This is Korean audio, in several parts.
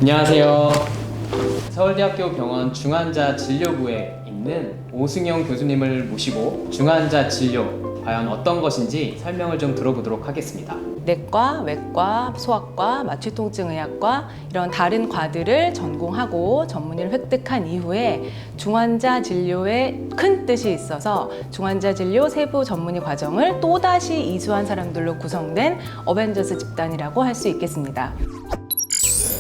안녕하세요. 서울대학교 병원 중환자 진료부에 있는 오승영 교수님을 모시고 중환자 진료 과연 어떤 것인지 설명을 좀 들어보도록 하겠습니다. 내과, 외과, 소아과, 마취통증의학과 이런 다른 과들을 전공하고 전문의를 획득한 이후에 중환자 진료에 큰 뜻이 있어서 중환자 진료 세부 전문의 과정을 또다시 이수한 사람들로 구성된 어벤져스 집단이라고 할 수 있겠습니다.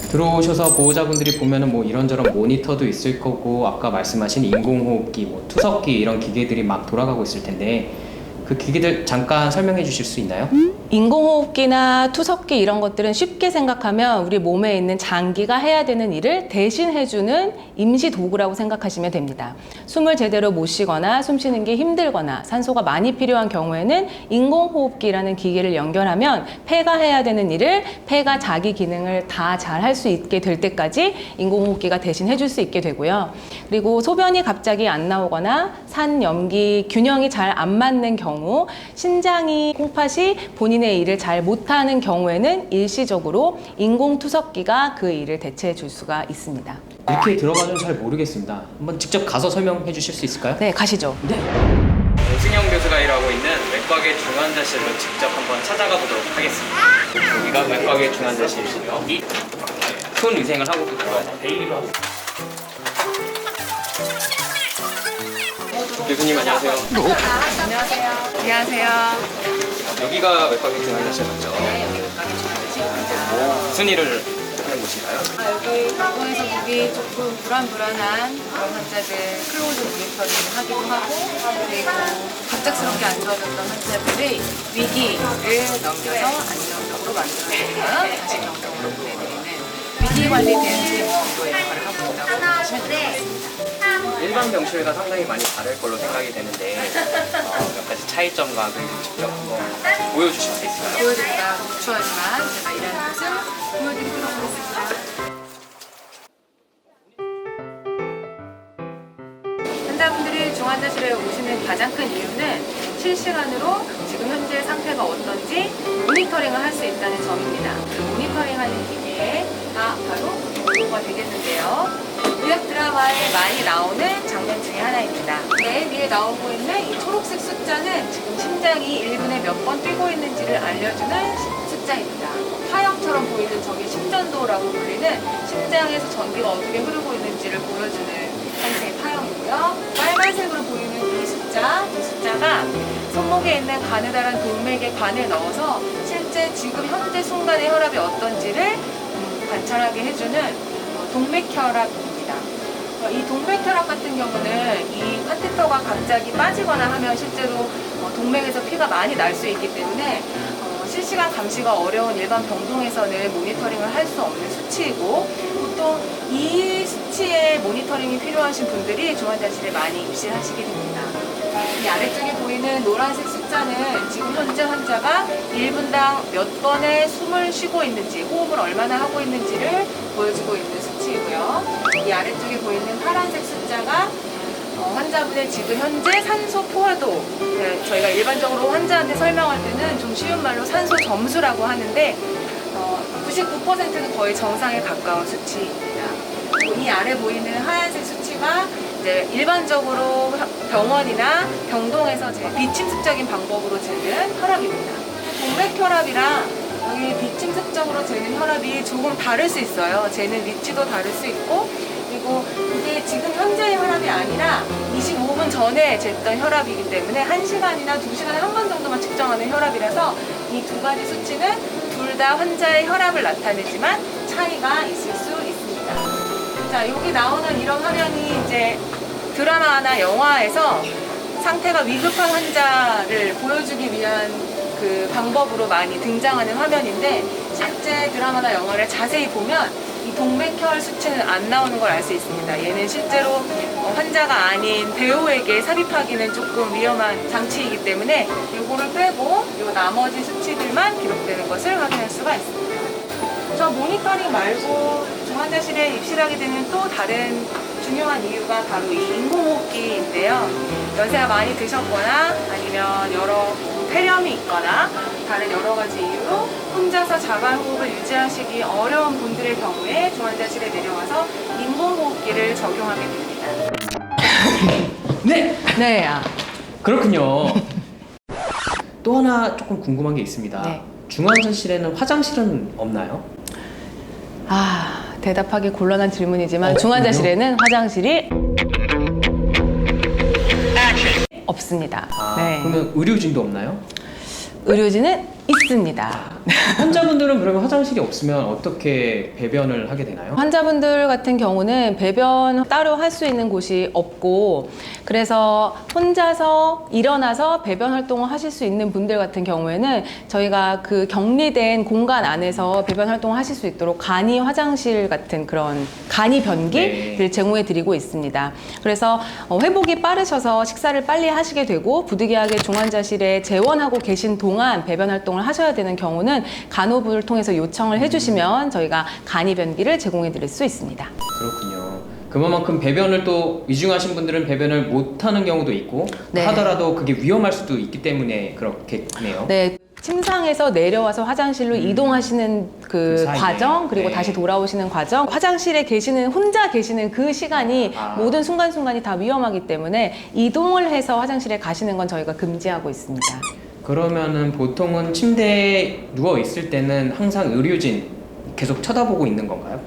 들어오셔서 보호자분들이 보면은 뭐 이런저런 모니터도 있을 거고 아까 말씀하신 인공호흡기, 뭐 투석기 이런 기계들이 막 돌아가고 있을 텐데 그 기계들 잠깐 설명해 주실 수 있나요? 인공호흡기나 투석기 이런 것들은 쉽게 생각하면 우리 몸에 있는 장기가 해야 되는 일을 대신 해주는 임시 도구라고 생각하시면 됩니다. 숨을 제대로 못 쉬거나 숨 쉬는 게 힘들거나 산소가 많이 필요한 경우에는 인공호흡기라는 기계를 연결하면 폐가 해야 되는 일을 폐가 자기 기능을 다 잘 할 수 있게 될 때까지 인공호흡기가 대신 해줄 수 있게 되고요. 그리고 소변이 갑자기 안 나오거나 산, 염기, 균형이 잘 안 맞는 경우, 신장이 콩팥이 본인의 일을 잘 못하는 경우에는 일시적으로 인공투석기가 그 일을 대체해 줄 수가 있습니다. 이렇게 들어가면 잘 모르겠습니다. 한번 직접 가서 설명해 주실 수 있을까요? 네, 가시죠. 네. 오승영 교수가 일하고 있는 외과계 중환자실로 직접 한번 찾아가 보도록 하겠습니다. 여기가 외과계 중환자실이고요. 손 위생을 하고 들어가서 데일리로 하고. 교수님 안녕하세요. 안녕하세요. 안녕하세요. 여기가 외과계 중환자실 맞죠? 네, 여기 외과계 중환자실입니다. 무슨 일을 하는 곳인가요? 여기 병동에서 보기 조금 불안한 그런 환자들 클로즈 모니터링을 하기도 하고, 그리고 갑작스럽게 안 좋아졌던 환자들의 위기를 넘겨서 안정적으로 만들어내면 다시 병동으로 보내드리는 위기 관리되는 정도의 역할을 하고 있다고 보시면 되겠습니다. 일반 병실과 상당히 많이 다를 걸로 생각이 되는데 몇 가지 차이점과 그리고 직접 한번 보여주실 수 있을까요? 보여드리기가 추하지만 제가 일하는 곳은 보여드리도록 하겠습니다. 환자분들이 중환자실에 오시는 가장 큰 이유는 실시간으로 지금 현재 상태가 어떤지 모니터링을 할 수 있다는 점입니다. 그 모니터링하는 기계가 바로 보고가 되겠는데요. 의학 드라마에 많이 나오는 장면 중에 하나입니다. 네, 위에 나오고 있는 이 초록색 숫자는 지금 심장이 1분에 몇 번 뛰고 있는지를 알려주는 숫자입니다. 파형처럼 보이는 저게 심전도라고 불리는 심장에서 전기가 어떻게 흐르고 있는지를 보여주는 형태의 파형이고요. 빨간색으로 보이는 이 숫자가 손목에 있는 가느다란 동맥에 관을 넣어서 실제 지금 현재 순간의 혈압이 어떤지를 관찰하게 해주는 동맥혈압입니다. 이 동맥혈압 같은 경우는 이 카테터가 갑자기 빠지거나 하면 실제로 동맥에서 피가 많이 날 수 있기 때문에 실시간 감시가 어려운 일반 병동에서는 모니터링을 할 수 없는 수치이고, 보통 이 수치의 모니터링이 필요하신 분들이 중환자실에 많이 입실하시게 됩니다. 이 아래쪽에 보이는 노란색 숫자는 지금 현재 환자가 1분당 몇 번의 숨을 쉬고 있는지, 호흡을 얼마나 하고 있는지를 보여주고 있는 수치이고요. 이 아래쪽에 보이는 파란색 숫자가 환자분의 지금 현재 산소 포화도, 저희가 일반적으로 환자한테 설명할 때는 좀 쉬운 말로 산소 점수라고 하는데 99%는 거의 정상에 가까운 수치입니다. 이 아래 보이는 하얀색 수치가 이제 일반적으로 병원이나 병동에서 비침습적인 방법으로 재는 혈압입니다. 동맥혈압이랑 여기 비침습적으로 재는 혈압이 조금 다를 수 있어요. 재는 위치도 다를 수 있고, 그리고 이게 지금 현재의 혈압이 아니라 25분 전에 쟀던 혈압이기 때문에 1시간이나 2시간에 한 번 정도만 측정하는 혈압이라서 이 두 가지 수치는 둘 다 환자의 혈압을 나타내지만 차이가 있을 수 있습니다. 자, 여기 나오는 이런 화면이 이제 드라마나 영화에서 상태가 위급한 환자를 보여주기 위한 그 방법으로 많이 등장하는 화면인데, 실제 드라마나 영화를 자세히 보면 이 동맥혈 수치는 안 나오는 걸 알 수 있습니다. 얘는 실제로 환자가 아닌 배우에게 삽입하기는 조금 위험한 장치이기 때문에 이거를 빼고 이 나머지 수치들만 기록되는 것을 확인할 수가 있습니다. 저 모니터링 말고 중환자실에 입실하게 되는 또 다른 중요한 이유가 바로 이 인공호흡기인데요. 연세가 많이 드셨거나 아니면 여러 폐렴이 있거나 다른 여러 가지 이유로 혼자서 자가호흡을 유지하시기 어려운 분들의 경우에 중환자실에 내려와서 인공호흡기를 적용하게 됩니다. 네! 네. 그렇군요. 또 하나 조금 궁금한 게 있습니다. 네. 중환자실에는 화장실은 없나요? 대답하기 곤란한 질문이지만 그래요? 중환자실에는 화장실이 없습니다. 네. 그러면 의료진도 없나요? 의료진은 있습니다. 환자분들은 그러면 화장실이 없으면 어떻게 배변을 하게 되나요? 환자분들 같은 경우는 배변 따로 할 수 있는 곳이 없고, 그래서 혼자서 일어나서 배변 활동을 하실 수 있는 분들 같은 경우에는 저희가 그 격리된 공간 안에서 배변 활동을 하실 수 있도록 간이 화장실 같은 그런 간이 변기를 네. 제공해 드리고 있습니다. 그래서 회복이 빠르셔서 식사를 빨리 하시게 되고 부득이하게 중환자실에 재원하고 계신 동안 배변 활동을 하셔야 되는 경우는 간호부를 통해서 요청을 해주시면 저희가 간이 변기를 제공해 드릴 수 있습니다. 그렇군요. 그만큼 배변을 또 위중하신 분들은 배변을 못하는 경우도 있고 네. 하더라도 그게 위험할 수도 있기 때문에 그렇겠네요. 네. 침상에서 내려와서 화장실로 이동하시는 그 그 사이에. 과정, 그리고 네. 다시 돌아오시는 과정, 화장실에 계시는, 혼자 계시는 그 시간이 모든 순간순간이 다 위험하기 때문에 이동을 해서 화장실에 가시는 건 저희가 금지하고 있습니다. 그러면은 보통은 침대에 누워 있을 때는 항상 의료진 계속 쳐다보고 있는 건가요?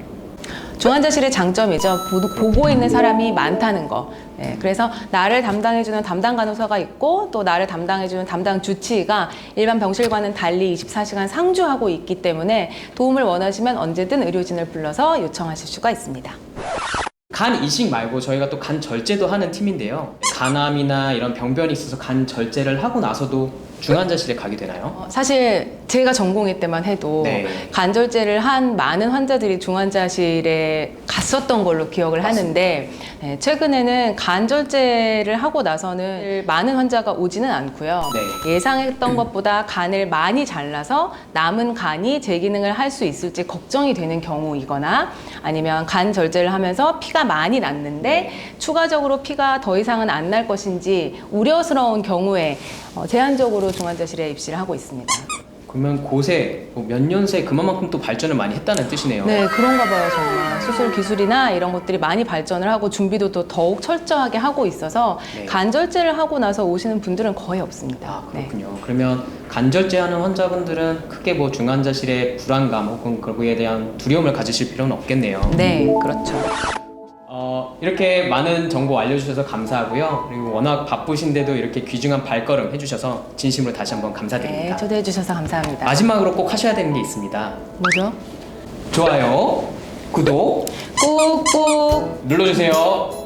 중환자실의 장점이죠. 보고 있는 사람이 많다는 거. 네, 그래서 나를 담당해주는 담당 간호사가 있고 또 나를 담당해주는 담당 주치의가 일반 병실과는 달리 24시간 상주하고 있기 때문에 도움을 원하시면 언제든 의료진을 불러서 요청하실 수가 있습니다. 간 이식 말고 저희가 또 간 절제도 하는 팀인데요. 간암이나 이런 병변이 있어서 간 절제를 하고 나서도 중환자실에 가게 되나요? 사실 제가 전공의 때만 해도 네. 간절제를 한 많은 환자들이 중환자실에 갔었던 걸로 기억을 하는데 네, 최근에는 간절제를 하고 나서는 많은 환자가 오지는 않고요. 네. 예상했던 것보다 간을 많이 잘라서 남은 간이 제 기능을 할 수 있을지 걱정이 되는 경우이거나 아니면 간절제를 하면서 피가 많이 났는데 추가적으로 피가 더 이상은 안 날 것인지 우려스러운 경우에 제한적으로 중환자실에 입실을 하고 있습니다. 그러면 곳에 몇 년 새 그만큼 또 발전을 많이 했다는 뜻이네요. 네, 그런가 봐요, 정말. 수술 기술이나 이런 것들이 많이 발전을 하고 준비도 또 더욱 철저하게 하고 있어서 네. 간절제를 하고 나서 오시는 분들은 거의 없습니다. 아, 그렇군요. 그러면 간절제하는 환자분들은 크게 뭐 중환자실의 불안감 혹은 거기에 대한 두려움을 가지실 필요는 없겠네요. 네, 그렇죠. 이렇게 많은 정보 알려주셔서 감사하고요. 그리고 워낙 바쁘신데도 이렇게 귀중한 발걸음 해주셔서 진심으로 다시 한번 감사드립니다. 네, 초대해 주셔서 감사합니다. 마지막으로 꼭 하셔야 되는 게 있습니다. 뭐죠? 좋아요, 구독 꾹꾹 눌러주세요.